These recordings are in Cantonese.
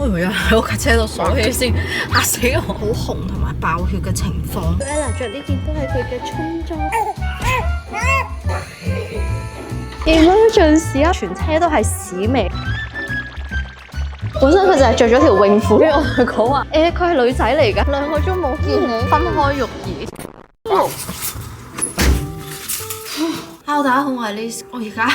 會唔會有人喺我架車度鎖起先，嚇死我！好紅同埋爆血嘅情況。Ella 着呢件都係佢嘅春裝。見到陣時啊，全車都係屎味。本身佢就係着咗條泳褲，跟住我同佢講話，佢係女仔嚟㗎，2個鐘冇見你，分開育兒。Hello， 大家好，我係 Liz， 我而家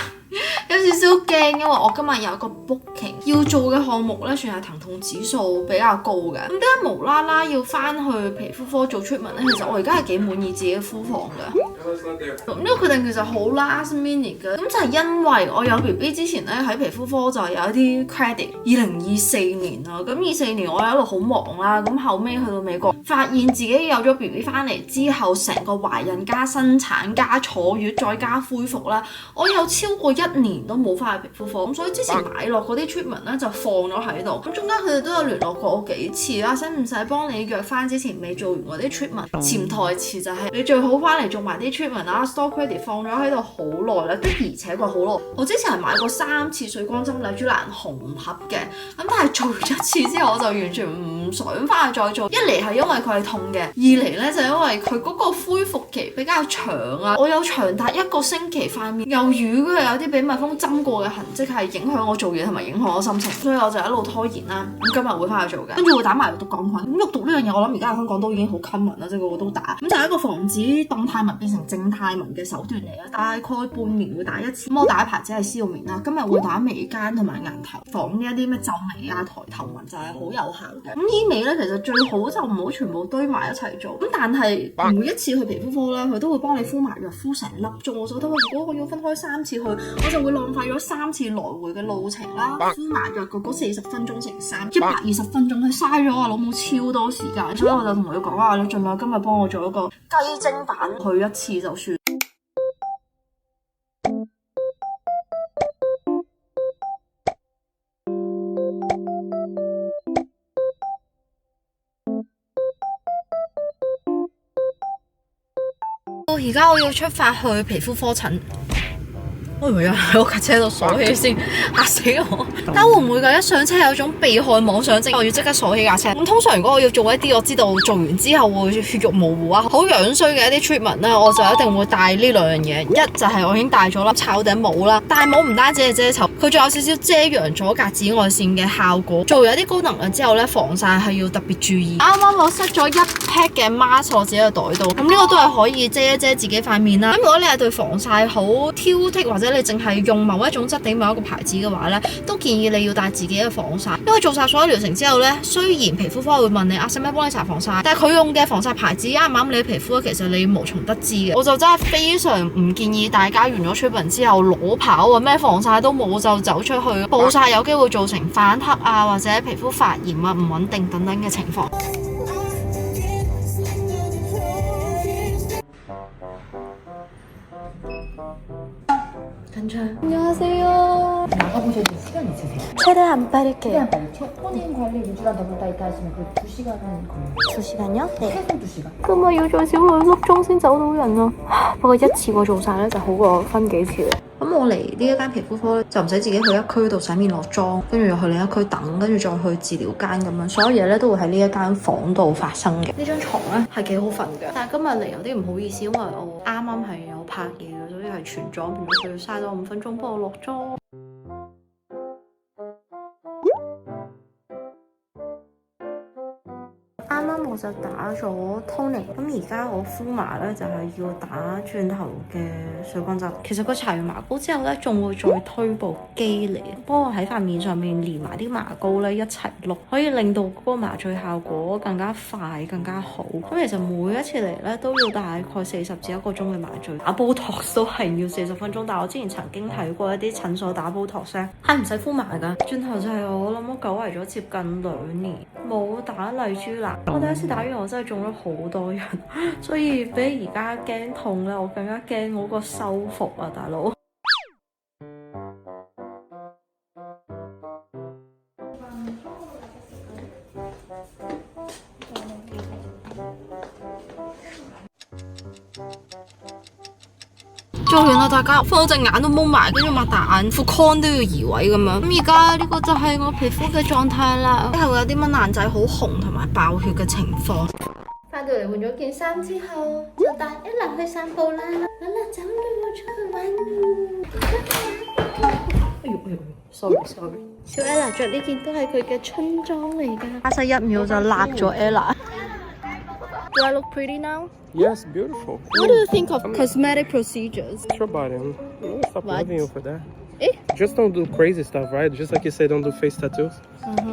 有少少驚，因為我今日有一個 booking 要做嘅項目咧，算係疼痛指數比較高嘅。咁點解無啦啦要翻去皮膚科做 treatment 咧？其實我而家係幾滿意自己嘅膚況嘅。咁呢個決定其實好 last minute 嘅，咁就係因為我有 BB 之前咧喺皮膚科就有一啲 credit。2024年啦，咁24年我一路好忙啦，咁後尾去到美國，發現自己有咗 BB 翻嚟之後，成個懷孕加生產加坐月再加恢復啦，我有超過1年都冇翻去皮膚科，咁所以之前買落嗰啲 treatment 咧就放咗喺度，咁中間佢哋都有聯絡過我幾次啦，使唔使幫你約翻之前未做完嗰啲 treatment？ 潛台詞就係你最好翻嚟做埋啲 treatment 啦 ，store credit 放咗喺度好耐啦，的而且確好耐。我之前係買過3次水光針麗珠蘭紅盒嘅，咁但係做完1次之後，我就完全唔想翻去再做。一嚟係因為佢係痛嘅，二嚟咧就因為佢嗰個恢復期比較長啊，我有長達1個星期塊面又瘀，佢有啲俾蜜蜂針過嘅痕跡，係影響我做嘢同埋影響我心情，所以我就一路拖延啦。咁今日會翻去做嘅，跟住會打埋肉毒桿菌。咁肉毒呢樣嘢，我諗而家喺香港都已經好 common 啦，即係個個都打。咁就係一個防止動態紋變成靜態紋嘅手段嚟啦。大概半年會打1次。咁我打嘅牌子係絲路面啦，今日會打眉間同埋額頭，防呢一啲咩皺眉啊、抬頭紋就係好有效嘅。咁醫美咧，其實最好就唔好全部堆埋一齊做。咁但係每一次去皮膚科咧，佢都會幫你敷埋藥，敷成粒鐘。我就覺得如果我要分開3次去，我就會浪費咗3次來回嘅路程啦。敷埋藥嗰40分鐘乘3，120分鐘，佢嘥咗我老母超多時間。所以我就同佢講話，你盡量今日幫我做一個雞精版，去1次就算。而家我要出發去皮膚科診。會唔會有人喺我架車度鎖起先，嚇死我！但會唔會㗎？一上車有種被害妄想症，我要即刻鎖起架車。咁通常如果我要做一啲我知道做完之後會血肉模糊啊、好樣衰嘅一啲 treatment 咧，我就一定會帶呢2樣嘢。一就係我已經帶咗粒抄頂帽啦，戴帽唔單止係遮醜，佢仲有少少遮陽阻隔紫外線嘅效果。做咗啲高能量之後咧，防曬係要特別注意。啱啱我塞咗1 pack 嘅 mask 我自己嘅袋度，咁呢個都係可以遮一遮自己塊面啦。咁如果你係對防曬好挑剔或者你淨係用某一種質地某一個牌子嘅話咧，都建議你要帶自己嘅防曬。因為做晒所有療程之後咧，雖然皮膚科會問你使唔使幫你搽防曬，但係佢用嘅防曬牌子啱唔啱你嘅皮膚咧，其實你無從得知嘅。我就真係非常唔建議大家完咗 treatment 之後裸跑啊，咩防曬都冇就走出去，暴曬有機會造成反黑啊，或者皮膚發炎啊、唔穩定等等嘅情況。안녕하세요. 나가보셔도 시간이 있으세요? 최대한 빠르게. 최대한 빨리. 혼인 관리 유지가 너무 짧다 하시면 그 2시간은 걸려요. 2시간요? 네. 최소 2시간. 今日要最少2粒鐘先走到人啊！不過一次過做晒咧就好過分幾次。咁我嚟呢一間皮膚科咧，就唔使自己去一區度洗面落妝，跟住又去另一區等，跟住再去治療間咁樣，所有嘢咧都會喺呢一間房度發生嘅。呢張床咧係幾好瞓嘅，但係今日嚟有啲唔好意思，因為我啱啱係有拍嘢嘅，所以係全妝，變咗佢要嘥多5分鐘幫我落妝。啱啱我就打咗 toning， 咁而家我敷麻咧就係要打轉頭嘅水光針。其實佢搽完麻膏之後咧，仲會再推部機嚟，幫我喺塊面上面連埋啲麻膏咧一齊碌，可以令到嗰個麻醉效果更加快、更加好。咁其實每一次嚟咧都要大概40至1個鐘嘅麻醉，打 Botox 都係要40分鐘。但係我之前曾經睇過一啲診所打 Botox 咧係唔使敷麻㗎。轉頭就係我諗我久違咗接近2年冇打麗珠蘭。我第一次打完我真係中咗好多人，所以比而家驚痛咧，我更加驚我個修復啊，大佬。做完啦，大家放隻眼都蒙埋，跟住擘大眼，副 con 都要移位咁樣。咁而家呢個就係我皮膚嘅狀態啦，係會有啲蚊爛仔好紅同埋爆血嘅情況。翻到嚟換咗件衫之後，就帶 Ella 去散步啦。好啦，走啦，出去玩啦。哎呦 sorry。小 Ella 着呢件都係佢嘅春裝嚟㗎。花西1秒就辣咗 Ella。Do I look pretty now? Yes, beautiful. What do you think of cosmetic procedures? It's your body. I'm gonna stop What? loving you for that. Eh? Just don't do crazy stuff, right? Just like you say, don't do face tattoos.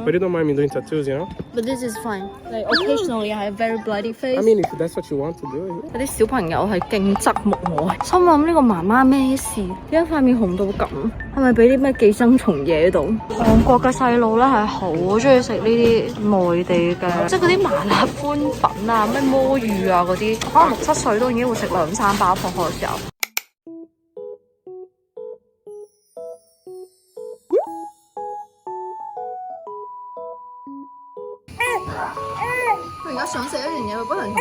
But you don't mind me doing tattoos, you know? But this is fine. Like occasionally I have very bloody face. I mean, if that's what you want to do. 嗰啲小朋友係勁側目我，心諗呢個媽媽咩事？點解塊面紅到咁？係咪俾啲咩寄生蟲惹到？韓國嘅細路咧係好中意食呢啲內地嘅，即係嗰啲麻辣寬粉啊、咩魔芋啊嗰啲，可能6、7歲都已經會食2-3包放學嘅時候。佢而家想食一樣嘢，佢不停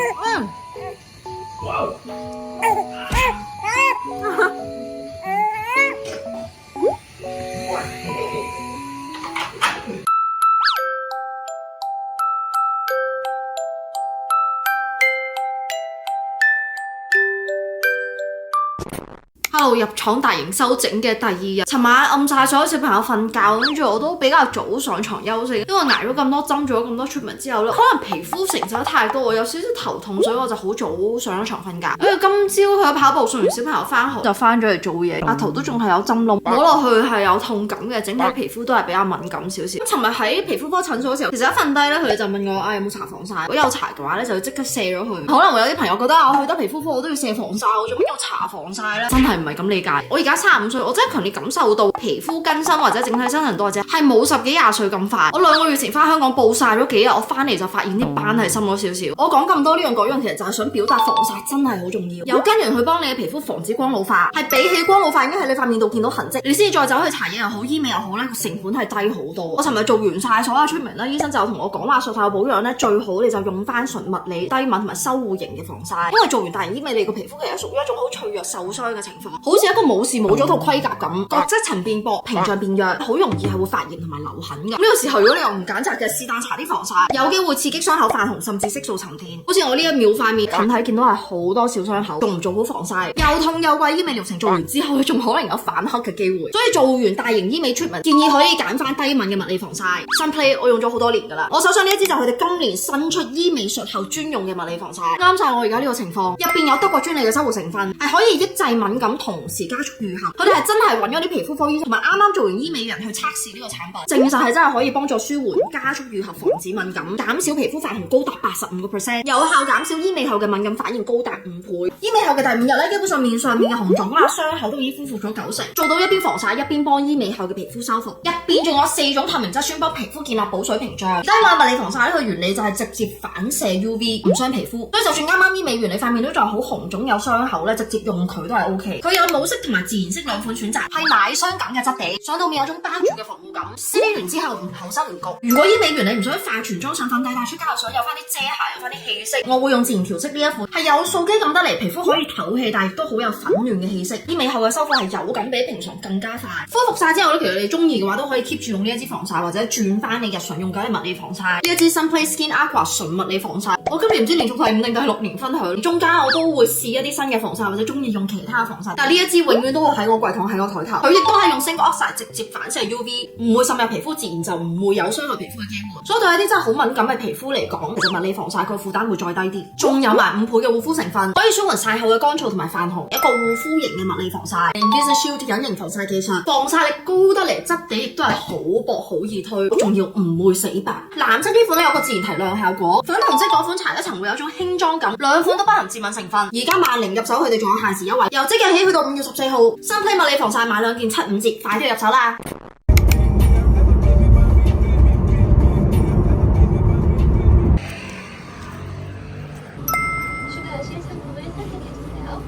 Hello， 入廠大型修整嘅第2日，尋晚暗晒所有小朋友瞓覺，跟住我都比較早上床休息，因為捱咗咁多針，做咗咁多 treatment 之後咧，可能皮膚承受得太多，我有少少頭痛，所以我就好早上咗床瞓覺。因為今朝去咗跑步，送完小朋友翻學就翻咗嚟做嘢，額頭都仲係有針窿，摸落去係有痛感嘅，整體皮膚都係比較敏感少少。尋日喺皮膚科診所嘅時候，其實一瞓低咧，佢哋就問我有冇搽防曬，如果有搽嘅話咧，就要即刻卸咗佢。可能會有啲朋友覺得我去得皮膚科我都要卸防曬，我做咩要搽防曬咧？真係唔係咁理解。我而家35歲，我真係強烈感受到皮膚更新或者整體新陳代謝係冇10幾20歲咁快。我2個月前翻香港暴曬咗幾日，我翻嚟就發現啲斑係深咗少少。我講咁多呢樣嗰樣，其實就係想表達防曬真係好重要，有根源去幫你嘅皮膚防止光老化，係比起光老化應該喺你塊面度見到痕跡，你先至再走去搽嘢又好，醫美又好咧，個成本係低好多。我尋日做完晒所有出名啦，醫生就同我講話，術後保養咧最好你就用翻純物理低敏同埋修護型嘅防曬，因為做完大型醫美你個皮膚其實屬於一種好脆弱受傷嘅情況，好似一個武士冇咗套盔甲咁，角質層變薄，屏障變弱，好容易係會發炎同埋留痕㗎。呢個時候如果你又唔揀擇嘅，是但搽啲防曬，有機會刺激傷口泛紅，甚至色素沉澱。好似我呢1秒塊面近睇見到係好多小傷口，仲唔做好防曬，又痛又貴，醫美療程做完之後，仲可能有反黑嘅機會。所以做完大型醫美 treatment，建議可以揀翻低敏嘅物理防曬。Sunplay 我用咗好多年㗎啦，我手上呢一支就係佢哋今年新出醫美術後專用嘅物理防曬，啱晒我而家呢個情況。入邊有德國專利嘅修護成分，係可以抑制敏感，同時加速愈合。佢哋係真係揾咗啲皮膚科醫生同埋啱啱做完醫美嘅人去測試呢個產品，證實係真係可以幫助舒緩、加速愈合、防止敏感、減少皮膚泛紅高達85%，有效減少醫美後嘅敏感反應高達5倍。醫美後嘅第5日咧，基本上面上面嘅紅腫啦、傷口都已經恢復咗90%，做到一邊防曬一邊幫醫美後嘅皮膚修復。入邊仲有4種透明質酸幫皮膚建立補水屏障。低敏物理防曬呢個原理就係直接反射 UV， 唔傷皮膚，所以就算啱啱醫美完你塊面都仲係好紅腫有傷口咧，直接用佢都係 OK。佢有母色同埋自然色兩款選擇，係奶霜感嘅質地，上到面有種包住嘅防護感，撕完之後唔厚身唔焗。如果醫美完你唔想化全妝上粉底帶出街，又想有翻啲遮瑕有翻啲氣色，我會用自然調色呢一款，係有素肌感得嚟，皮膚可以透氣，但亦都好有粉嫩嘅氣色。醫美後嘅修復係有感比平常更加快。恢復晒之後咧，其實你中意嘅話都可以 keep 住用呢一支防曬，或者轉翻你日常用緊嘅物理防曬。呢一支 Sunplay Skin Aqua 純物理防曬，我今年唔知連續第5定第6年分享，中間我都會試一啲新嘅防曬，或者中意用其他嘅防曬。但係呢一支永遠都會喺我櫃桶喺我台頭，佢亦都係用 Zinc Oxide 直接反射 UV， 唔會滲入皮膚，自然就唔會有傷害皮膚嘅機會。所以對一啲真係好敏感嘅皮膚嚟講，其實物理防曬佢負擔會再低啲，仲有埋5倍嘅護膚成分，可以舒緩曬後嘅乾燥同埋泛紅，一個護膚型嘅物理防曬。Invisishield 隱形防曬技術，防曬力高得嚟，質地亦都係好薄好易推，仲要唔會死白。藍色呢款咧有個自然提亮效果，粉紅色嗰款搽一層會有種輕妝感，兩款都不含致敏成分。而家10入手，佢哋仲有限時優惠，由即日起去到5月14號，Sunplay物理防曬買2件75折，快啲入手啦！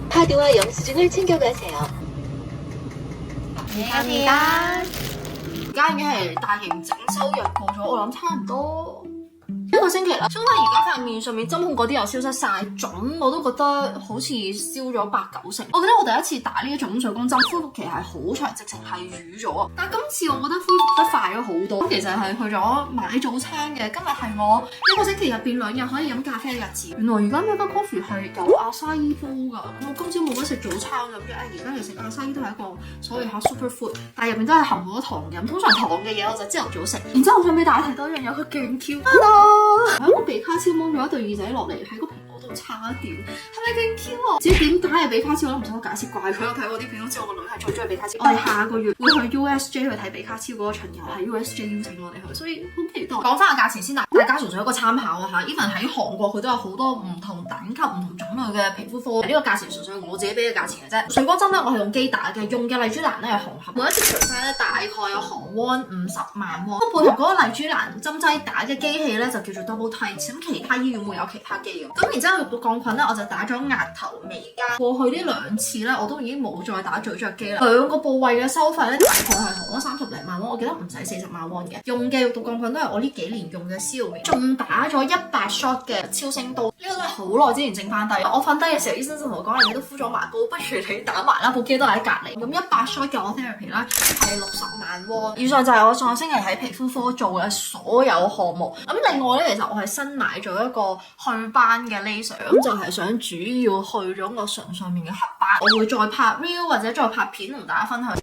拍電話영수증을 챙겨가세요. 而家已經係大型整修日過咗，我諗差唔多1個個星期啦，相反而家塊面上面針孔嗰啲又消失晒，腫我都覺得好似消咗8-9成。我記得我第一次打呢一種水光針，恢復期係好長，直情係瘀咗啊！但係今次我覺得恢復得快咗好多。咁其實係去咗買早餐嘅，今日係我一個星期入邊2日可以飲咖啡嘅日子。原來而家 Mega Coffee 係有阿沙伊煲㗎。我今朝冇乜食早餐，諗住而家嚟食阿沙伊都係一個所謂嚇 super food， 但係入邊都係含好多糖嘅。通常糖嘅嘢我就朝頭早食。然之後我想俾大家睇多一樣嘢，佢勁 Q。Hello，喺我鼻卡超掹咗一對耳仔落嚟，喺個蘋果度差一點，係咪勁 Q 啊？至於點解係鼻卡超，我都唔使我解釋，怪佢。我睇我啲片都知我個女係最中意鼻卡超。我哋下個月會去 USJ 去睇鼻卡超嗰個巡遊，係 USJ 邀請我哋去，所以好期待。講翻個價錢先啦，大家純粹一個參考啊嚇。even 喺韓國佢都有好多唔同等級、唔同種類嘅皮膚科，呢個價錢純粹我自己俾嘅價錢嘅啫。水光針咧，我係用機打嘅，用嘅麗珠蘭咧係紅盒，每一次除翻咧大概有韓圜50萬圜。咁配合嗰個麗珠蘭針劑打嘅機器咧就叫做 Double Tight， 咁其他醫院會有其他機嘅。咁然之後入到鋼菌咧，我就打咗額頭、眉間。過去呢2次咧，我都已經冇再打咀嚼肌啦。2個部位嘅收費咧，大概係韓圜30零萬圜，我記得唔使40萬圜嘅。用嘅肉毒桿菌都係我呢幾年用嘅消炎，仲打咗100 shot 嘅超聲刀，呢個都係好耐之前整翻低。我瞓低嘅時候，醫生就同我講：你都敷咗麻膏，不如你打埋啦，部機都喺隔離。咁100 shot 嘅我 therapy 啦係60萬圜。以上就係我上個星期喺皮膚科做嘅所有項目。咁另外咧，其實我係新買咗一個祛斑嘅 laser， 咁就係想主要去咗個唇上面嘅黑斑。我會再拍 reel 或者再拍片同大家分享。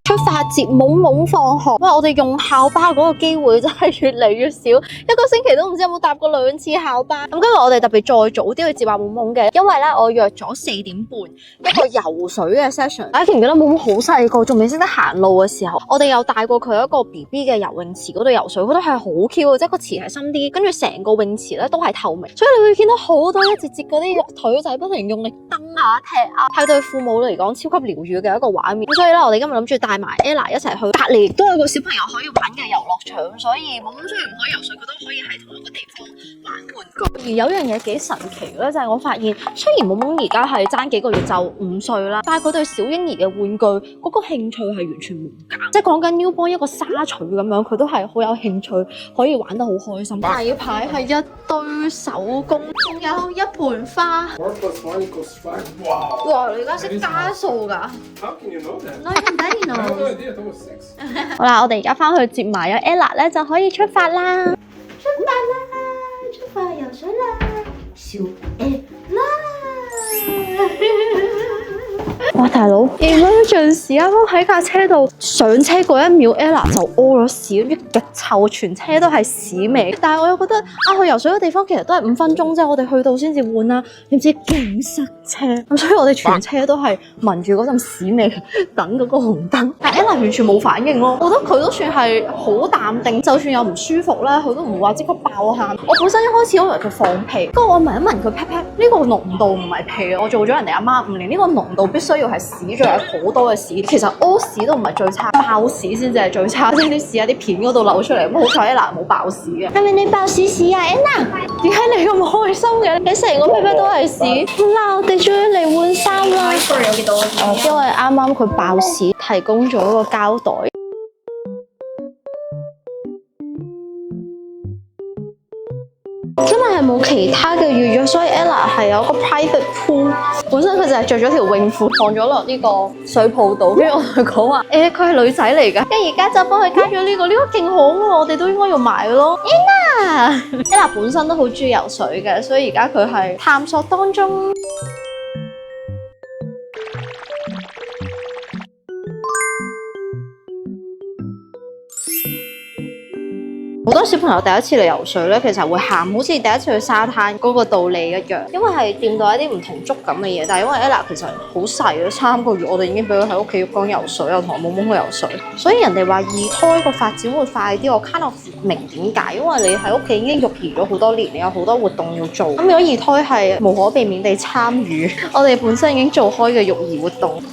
出發節懵懵放學，喂，我哋用校巴嗰個機會真係越嚟越少，一個星期都唔知有冇搭過2次校巴。咁今日我哋特別再早啲去接下懵懵嘅，因為咧我約咗4點半一個游水嘅 session。大家記唔記得懵懵好細個，仲未識得行路嘅時候，我哋又帶過佢一個 BB 嘅游泳池嗰度游水，覺得係好 Q 嘅，即係個池係深啲，跟住成個泳池咧都係透明，所以你會見到好多一節節嗰啲肉腿仔不停用力蹬啊踢啊，係對父母嚟講超級療愈嘅一個畫面。咁所以咧，我哋今日諗住帶埋 Ella 一齊去，隔離亦都有個小朋友可以玩嘅遊樂場，所以懵懵雖然唔可以游水，佢都可以喺同一個地方玩玩具。而有樣嘢幾神奇咧，就係我發現，雖然懵懵而家係爭幾個月就5歲啦，但係佢對小嬰兒嘅玩具嗰個興趣係完全冇減，即係講緊 newborn 一個沙錘咁樣，佢都係好有興趣，可以玩得好開心。例牌係一堆手工，仲有一盆花。4 + 1 = 5. Wow. 哇！你而家識加數㗎？ How can you know that? No, you didn't know. I have no idea. I thought it was 6. 好啦，我哋而家翻去接埋咗 Ella 咧，就可以出發啦！出發游水啦！小 Ella。哇，大佬 ，emergency 啱啱喺架車度上車嗰1秒 ，Ella 就屙咗屎，跟住極臭，全車都係屎味。但係我又覺得去游水嘅地方其實都係5分鐘啫，我哋去到先至換啦，點知勁塞車，咁所以我哋全車都係聞住嗰陣屎味，等嗰個紅燈。但 Ella 完全冇反應咯，我覺得佢都算係好淡定，就算有唔舒服咧，佢都唔會話即刻爆喊。我本身一開始以為佢放屁，不過我聞一聞佢 pat pat，呢個濃度唔係屁，我做咗人哋阿媽5年，呢個濃度必須要係屎，仲有好多嘅屎。其實屙屎都唔係最差，爆屎先至係最差，即係啲屎喺啲片嗰度流出嚟。咁好彩 Ella 冇爆屎嘅。係咪你爆屎啊 Ella？ 點解你咁開心嘅？你成個 pat pat 都係屎。嗱，我哋終於嚟換衫啦。因為啱啱佢爆屎，提供咗一個膠袋。因為係冇其他嘅預約，所以 Ella 係有個 private pool。本身佢就係着咗條泳褲放咗落呢個水泡度，跟住我同佢講話，佢係女仔嚟㗎，跟住而家就幫佢加咗呢個勁可愛，我哋都應該要買嘅咯。Ella 本身都好中意游水嘅，所以而家佢係探索當中。好多小朋友第一次嚟游水咧，其實會喊，好似第一次去沙灘嗰個道理一樣，因為係掂到一啲唔同觸感嘅嘢。但係因為 Ella 其實好細3個月，我哋已經俾佢喺屋企浴缸游水，又同我懵懵去游水，所以人哋話2胎個發展會快啲，我 kind of 明點解，因為你喺屋企已經育兒咗好多年，你有好多活動要做。咁如果2胎係無可避免地參與我哋本身已經做開嘅育兒活動。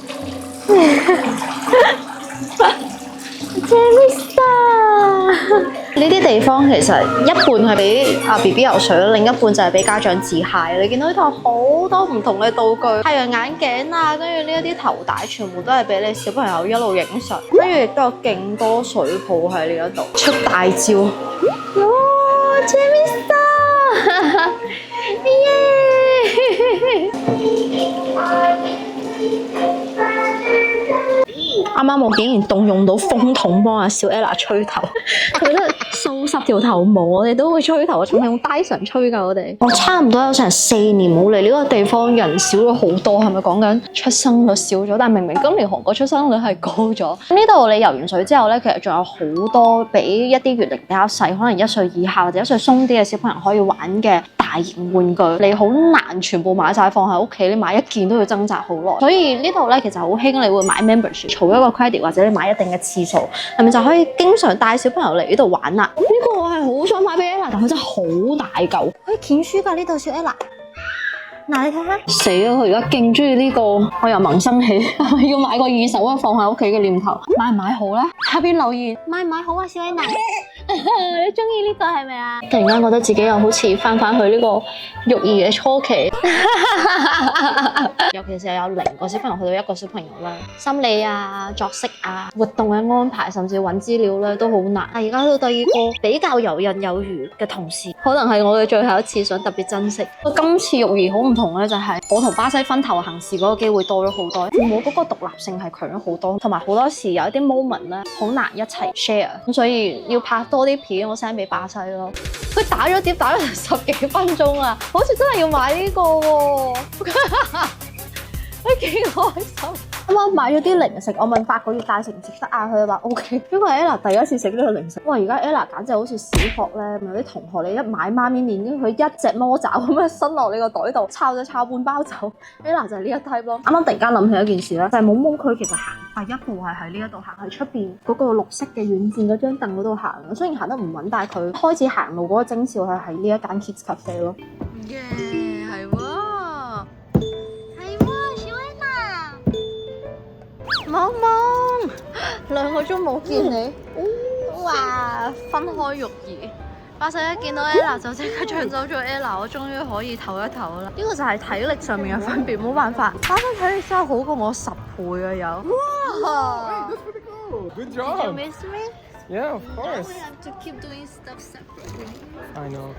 呢啲地方其實一半係俾BB 游水，另一半就係俾家長自嗨。你見到呢度好多唔同嘅道具，太陽眼鏡啊，跟住呢一啲頭帶，全部都係俾你小朋友一路影相。跟住亦都有勁多水泡喺呢一度出大招。哇，Jamie 啱啱我竟然動用到風筒幫阿小 Ella 吹頭，佢覺得數十條頭毛我哋都會吹頭，仲係用 Dyson 吹㗎我哋。我差唔多有成4年冇嚟呢個地方，人少咗好多，係咪講緊出生率少咗？但明明今年韓國出生率係高咗。呢度你游完水之後咧，其實仲有好多俾一啲月齡比較細，可能1歲以下或者1歲鬆啲嘅小朋友可以玩嘅大型玩具，你好難全部買晒放喺屋企，你買一件都要掙扎好耐。所以呢度咧其實好興，你會買 membership， 儲一個 credit 或者你買一定嘅次數，係咪就可以經常帶小朋友嚟呢度玩啦？呢個我係好想買俾 Ella， 但佢真係好大嚿，可以鉛書㗎呢度小 Ella。嗱，你睇下，死啊！佢而家勁中意呢個，我又萌生起要買個二手啊，放喺屋企嘅念頭。買唔買好咧？下邊留言買唔買好啊，小 Ella。你中意呢個係咪啊？突然間覺得自己又好似翻去呢個育兒嘅初期，尤其是有0個小朋友去到1個小朋友啦，心理啊、作息啊、活動嘅安排，甚至揾資料咧都好難。而家去到第2個比較游刃有餘嘅同事，可能係我嘅最後一次，想特別珍惜。今次育兒好唔同咧，就係我同巴西分頭行事嗰個機會多咗好多，父母嗰個獨立性係強咗好多，同埋好多時有一啲 moment 咧好難一齊 share， 咁所以要拍多啲片我 send 俾巴西咯。佢打咗碟打咗10幾分鐘啊，好似真係要買呢個喎，佢幾開心。啱啱買咗啲零食，我問8個月大食唔食得啊？佢話 OK， 因為 Ella 第一次食呢個零食。哇！而家 Ella 簡直好似小學咧，有啲同學你一買媽咪麵，跟住佢一隻魔爪咁樣伸落你個袋度，抄就抄半包走。Ella 就係呢一 type 咯。啱啱突然間諗起一件事咧，就係毛毛佢其實行第一步係喺呢一度行，喺出邊嗰個綠色嘅軟墊嗰張凳嗰度行。雖然行得唔穩，但係佢開始行路嗰個徵兆係喺呢一間 Kids Cafe 咯。耶，係喎。萌萌，2個鐘冇見你，哇！分開育兒，巴西一見到 Ella 就即刻搶走咗 Ella， 我終於可以唞一唞啦。呢個就係體力上面嘅分別，冇辦法。巴西體力真係好過我10倍啊！有。哇 Good Did you job. miss me? Yeah, of course. We have to keep doing stuff separately. I know.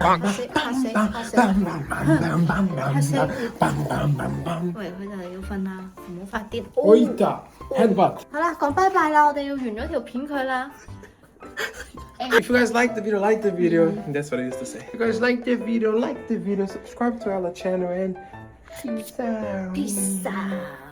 喂，佢就係要瞓啦，唔好發癲。Oita, headbutt. 好啦，講拜拜啦，我哋要完咗條片佢啦。If you guys like the video, that's what I used to say. If you guys like the video, subscribe to our channel, and peace out. Peace out.